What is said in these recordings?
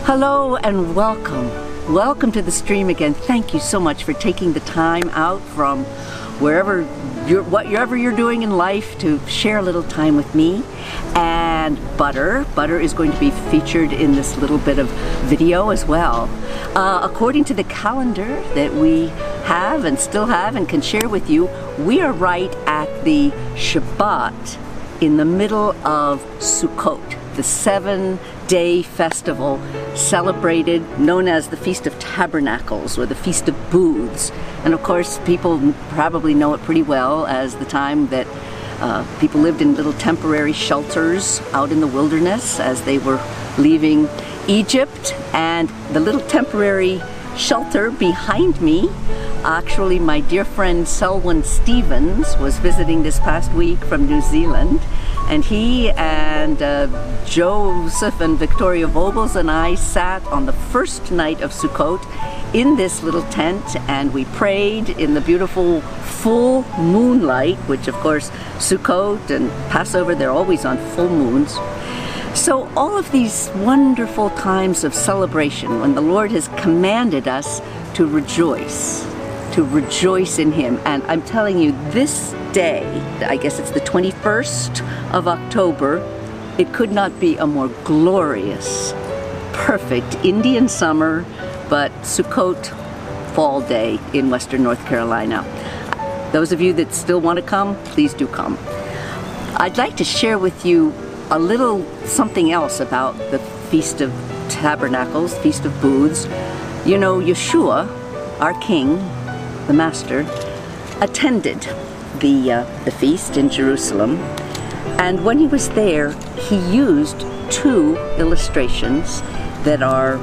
Hello and welcome. Welcome to the stream again. Thank you so much for taking the time out from whatever you're doing in life to share a little time with me and Butter. Butter is going to be featured in this little bit of video as well. According to the calendar that we have and still have and can share with you, we are right at the Shabbat in the middle of Sukkot, the 7-day festival celebrated, known as the Feast of Tabernacles or the Feast of Booths. And of course, people probably know it pretty well as the time that people lived in little temporary shelters out in the wilderness as they were leaving Egypt. And the little temporary shelter behind me, actually my dear friend Selwyn Stevens was visiting this past week from New Zealand, and he and Joseph and Victoria Vogels and I sat on the first night of Sukkot in this little tent, and we prayed in the beautiful full moonlight, which of course Sukkot and Passover, they're always on full moons. So all of these wonderful times of celebration when the Lord has commanded us to rejoice in Him. And I'm telling you, this day, I guess it's the 21st of October, it could not be a more glorious, perfect Indian summer, but Sukkot fall day in Western North Carolina. Those of you that still want to come, please do come. I'd like to share with you a little something else about the Feast of Tabernacles, Feast of Booths. You know, Yeshua, our King, the Master, attended the feast in Jerusalem, and when he was there, he used two illustrations that are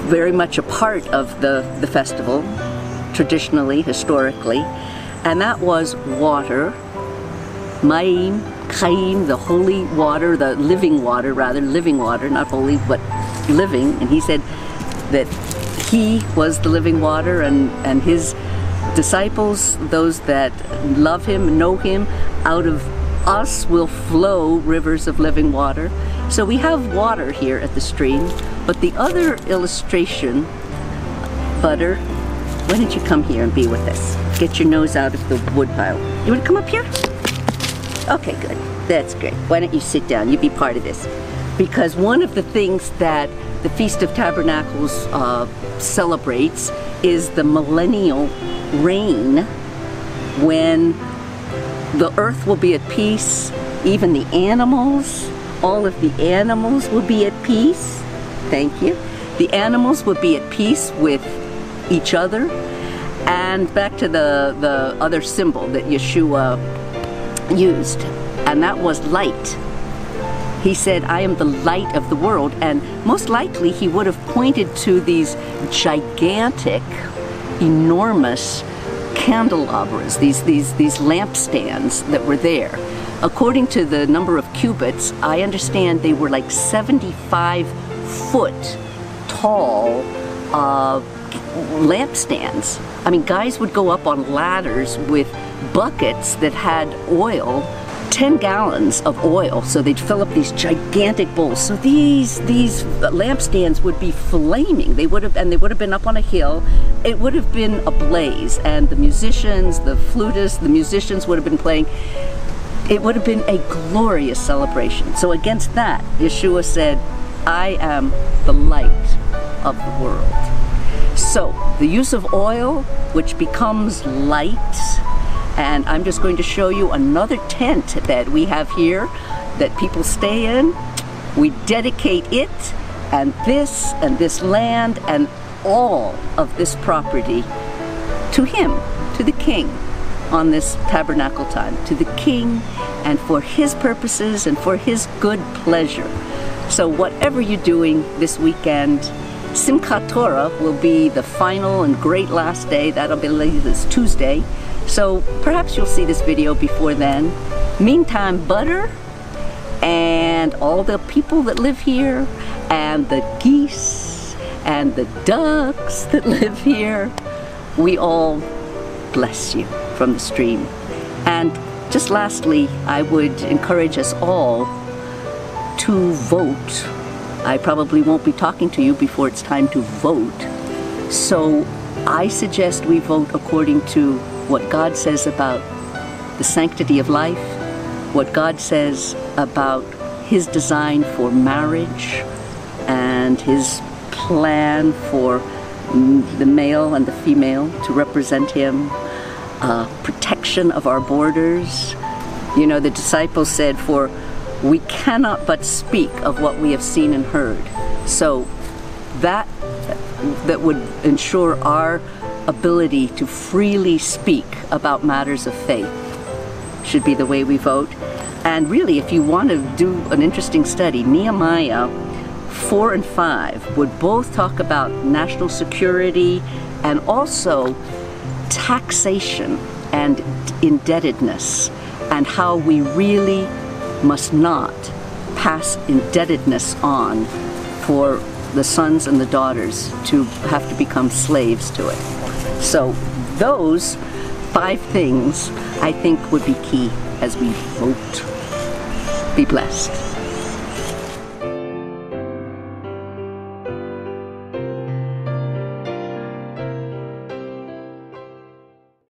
very much a part of the festival, traditionally, historically, and that was water, Mayim, Chaim, the holy water, the living water, not holy, but living. And he said that he was the living water, and his disciples, those that love him, know him, out of us will flow rivers of living water. So we have water here at the stream, but the other illustration, Butter, why don't you come here and be with us? Get your nose out of the wood pile. You want to come up here? Okay, good. That's great. Why don't you sit down? You be part of this. Because one of the things that the Feast of Tabernacles celebrates is the millennial reign, when the earth will be at peace, even the animals, all of the animals will be at peace. Thank you. The animals will be at peace with each other. And back to the other symbol that Yeshua used, and that was light. He said, I am the light of the world, and most likely he would have pointed to these gigantic, enormous candelabras, these lampstands that were there. According to the number of cubits, I understand they were like 75-foot tall lampstands. I mean, guys would go up on ladders with buckets that had oil, 10 gallons of oil, so they'd fill up these gigantic bowls. So these lampstands would be flaming. They would have been up on a hill. It would have been ablaze, and the musicians, the flutists, the musicians would have been playing. It would have been a glorious celebration. So against that, Yeshua said, I am the light of the world. So the use of oil, which becomes light, and I'm just going to show you another tent that we have here that people stay in. We dedicate it and this land and all of this property to him, to the King, on this tabernacle time, to the King, and for his purposes and for his good pleasure. So whatever you're doing this weekend, Simchat Torah will be the final and great last day. That'll be this Tuesday. So perhaps you'll see this video before then. Meantime, Butter and all the people that live here, and the geese and the ducks that live here, we all bless you from the stream. And just lastly, I would encourage us all to vote I probably won't be talking to you before it's time to vote. So I suggest we vote according to what God says about the sanctity of life, what God says about His design for marriage and His plan for the male and the female to represent Him, protection of our borders. You know, the disciples said, "For we cannot but speak of what we have seen and heard." So that would ensure our ability to freely speak about matters of faith should be the way we vote. And really, if you want to do an interesting study, Nehemiah 4 and 5 would both talk about national security and also taxation and indebtedness, and how we really must not pass indebtedness on for the sons and the daughters to have to become slaves to it. So those 5 things I think would be key as we vote. Be blessed.